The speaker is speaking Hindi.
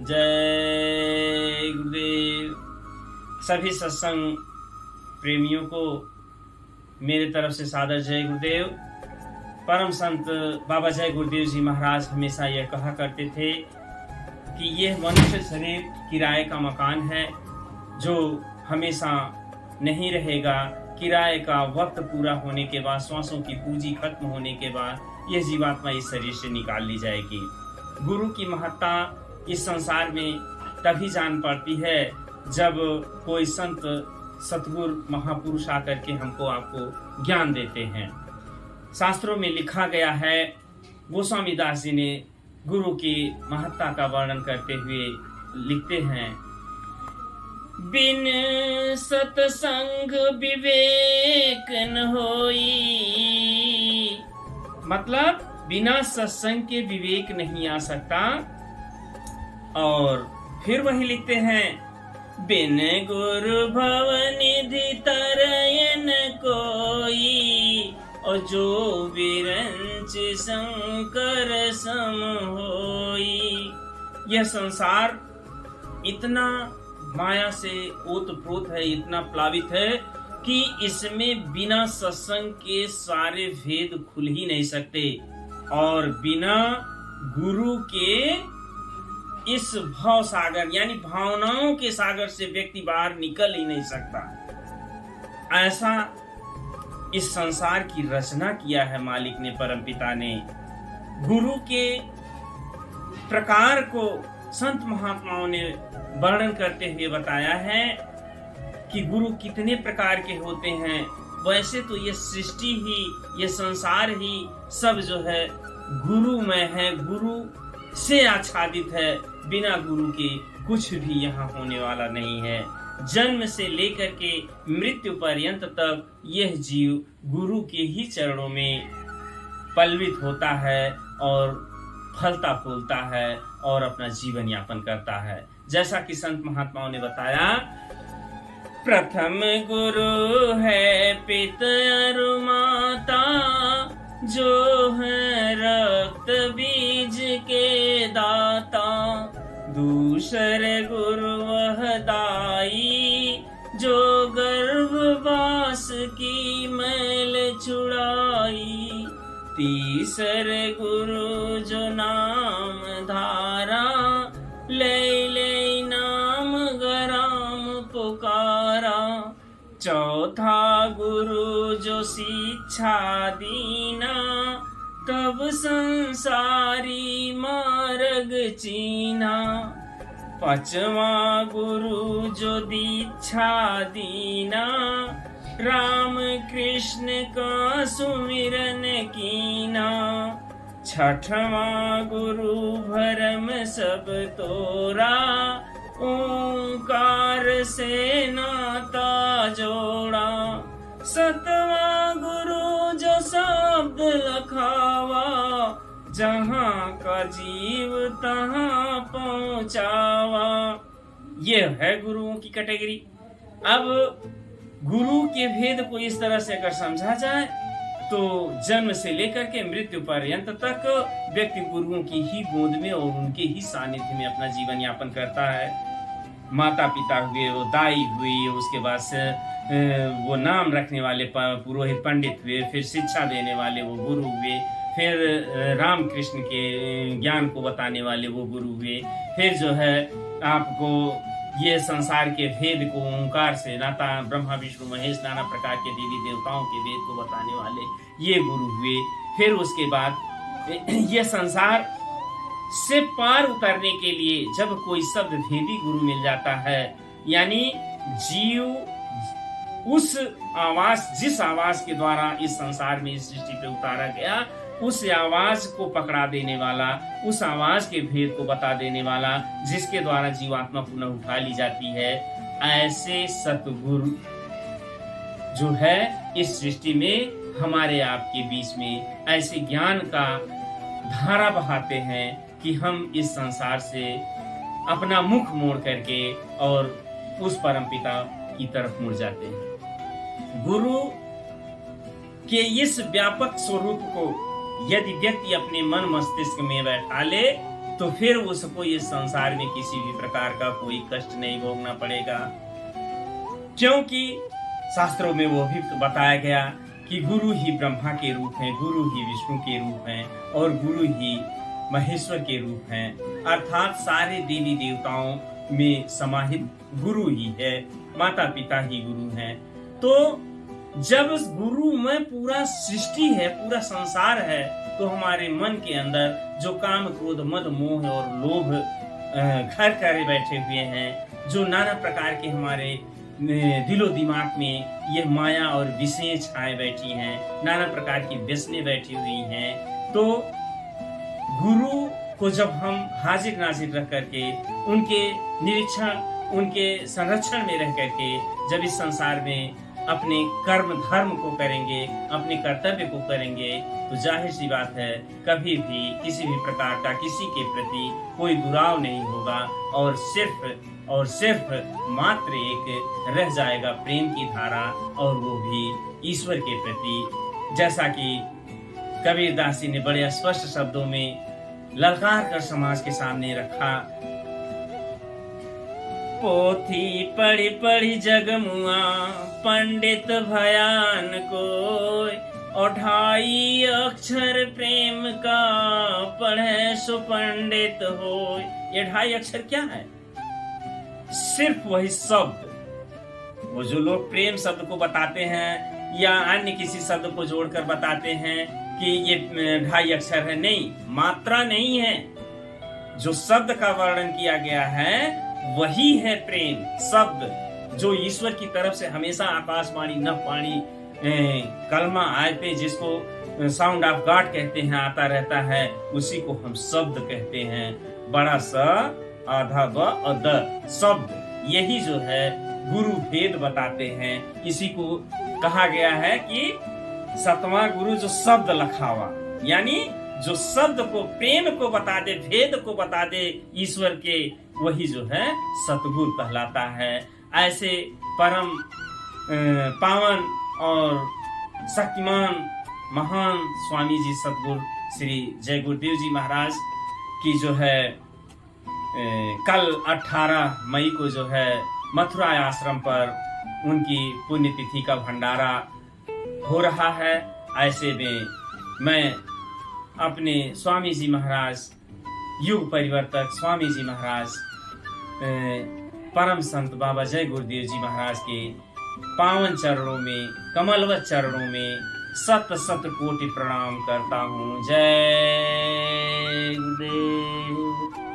जय गुरुदेव। सभी सत्संग प्रेमियों को मेरे तरफ से सादर जय गुरुदेव। परम संत बाबा जय गुरुदेव जी महाराज हमेशा यह कहा करते थे कि यह मनुष्य शरीर किराए का मकान है जो हमेशा नहीं रहेगा। किराए का वक्त पूरा होने के बाद, श्वासों की पूंजी खत्म होने के बाद यह जीवात्मा इस शरीर से निकाल ली जाएगी। गुरु की महत्ता इस संसार में तभी जान पड़ती है जब कोई संत सतगुरु महापुरुष आकर के हमको आपको ज्ञान देते हैं। शास्त्रों में लिखा गया है, गोस्वामी दास जी ने गुरु की महत्ता का वर्णन करते हुए लिखते हैं, बिन सतसंग विवेक न होई। मतलब बिना सत्संग के विवेक नहीं आ सकता। और फिर वही लिखते हैं, बिन गुरु भवनिधि तरयन कोई, और जो विरंच शंकर सम होई। यह संसार इतना माया से ओतप्रोत है, इतना प्लावित है कि इसमें बिना सत्संग के सारे भेद खुल ही नहीं सकते, और बिना गुरु के इस भाव सागर यानी भावनाओं के सागर से व्यक्ति बाहर निकल ही नहीं सकता। ऐसा इस संसार की रचना किया है मालिक ने, परमपिता ने। गुरु के प्रकार को संत महात्माओं ने वर्णन करते हुए बताया है कि गुरु कितने प्रकार के होते हैं। वैसे तो ये सृष्टि ही, ये संसार ही सब जो है गुरुमय है, गुरु से आच्छादित है। बिना गुरु के कुछ भी यहाँ होने वाला नहीं है। जन्म से लेकर के मृत्यु पर्यंत तक यह जीव गुरु के ही चरणों में पल्वित होता है और फलता फूलता है और अपना जीवन यापन करता है। जैसा कि संत महात्माओं ने बताया, प्रथम गुरु है पिता और माता, जो है रक्त बीज के दाता। दूसरे गुरु वह दाई, जो गर्भवास की मैल छुड़ाई। तीसरे गुरु जो नाम धारा, ले ले नाम गराम पुकारा। चौथा गुरु जो शिक्षा दीना, तब संसारी मार्ग चीना। पांचवा गुरु जो दीक्षा दीना, राम कृष्ण का सुमिरन कीना। छठवा गुरु भरम सब तोरा, ओंकार से नाता जोड़ा। सतवा गुरु जो शब्द लखावा, जहाँ का जीव तहाँ पहुँचावा। ये है गुरुओं की कैटेगरी। अब गुरु के भेद को इस तरह से अगर समझा जाए तो जन्म से लेकर के मृत्यु पर्यंत तक व्यक्ति गुरुओं की ही गोद में और उनके ही सानिध्य में अपना जीवन यापन करता है। माता पिता हुए, वो दाई हुई, उसके बाद से वो नाम रखने वाले पुरोहित पंडित हुए, फिर शिक्षा देने वाले वो गुरु हुए, फिर राम कृष्ण के ज्ञान को बताने वाले वो गुरु हुए, फिर जो है आपको ये संसार के भेद को ओंकार से, नाता ब्रह्मा विष्णु महेश नाना प्रकार के देवी देवताओं के वेद को बताने वाले ये गुरु हुए। फिर उसके बाद ये संसार से पार उतरने के लिए जब कोई शब्द भेदी गुरु मिल जाता है, यानी जीव उस आवाज, जिस आवाज के द्वारा इस संसार में इस सृष्टि पे उतारा गया, उस आवाज को पकड़ा देने वाला, उस आवाज के भेद को बता देने वाला, जिसके द्वारा जीवात्मा पुनः उठा ली जाती है, ऐसे सतगुरु जो है इस सृष्टि में हमारे आपके बीच में ऐसे ज्ञान का धारा बहाते हैं कि हम इस संसार से अपना मुख मोड़ करके और उस परमपिता की तरफ मुड़ जाते हैं। गुरु के इस व्यापक स्वरूप को यदि व्यक्ति अपने मन मस्तिष्क में बैठा ले तो फिर उसको इस संसार में किसी भी प्रकार का कोई कष्ट नहीं भोगना पड़ेगा, क्योंकि शास्त्रों में वो भी बताया गया कि गुरु ही ब्रह्मा के रूप हैं, गुरु ही विष्णु के रूप हैं और गुरु ही महेश्वर के रूप हैं। अर्थात सारे देवी देवताओं में समाहित गुरु ही है, माता पिता ही गुरु हैं। तो जब उस गुरु में पूरा सृष्टि है, पूरा संसार है, तो हमारे मन के अंदर जो काम क्रोध मद मोह और लोभ घर करे बैठे हुए हैं, जो नाना प्रकार के हमारे दिलो दिमाग में ये माया और विषय छाए बैठी हैं, नाना प्रकार की व्यसनें बैठी हुई हैं, तो गुरु को जब हम हाजिर नाजिर रह करके उनके निरीक्षण, उनके संरक्षण में रह करके जब इस संसार में अपने कर्म धर्म को करेंगे, अपने कर्तव्य को करेंगे, तो जाहिर सी बात है कभी भी किसी भी प्रकार का किसी के प्रति कोई दुराव नहीं होगा और सिर्फ मात्र एक रह जाएगा प्रेम की धारा, और वो भी ईश्वर के प्रति। जैसा कि कबीरदास जी ने बड़े स्पष्ट शब्दों में ललकार कर समाज के सामने रखा, पोथी पढ़ी पढ़ी जगमुआ पंडित भयान कोय, और 2.5 अक्षर प्रेम का पढ़े सो पंडित होय। ये 2.5 अक्षर क्या है? सिर्फ वही शब्द, वो जो लोग प्रेम शब्द को बताते हैं या अन्य किसी शब्द को जोड़कर बताते हैं कि ये 2.5 अक्षर है, नहीं, मात्रा नहीं है। जो शब्द का वर्णन किया गया है वही है प्रेम शब्द, जो ईश्वर की तरफ से हमेशा आकाशवाणी न पाणी कलमा आए पे जिसको साउंड ऑफ गॉड कहते हैं आता रहता है, उसी को हम शब्द कहते हैं। बड़ा स आधा व और द शब्द, यही जो है गुरु भेद बताते हैं। इसी को कहा गया है कि 7वां गुरु जो शब्द लखावा, यानी जो शब्द को प्रेम को बता दे, भेद को बता दे ईश्वर के, वही जो है सतगुरु कहलाता है। ऐसे परम पावन और शक्तिमान महान स्वामी जी सतगुरु श्री जय गुरुदेव जी महाराज की जो है कल 18 मई को जो है मथुरा आश्रम पर उनकी पुण्यतिथि का भंडारा हो रहा है। ऐसे में मैं अपने स्वामी जी महाराज, युग परिवर्तक स्वामी जी महाराज, परम संत बाबा जय गुरुदेव जी महाराज के पावन चरणों में, कमलवत चरणों में सत सत कोटि प्रणाम करता हूँ। जय गुरुदेव।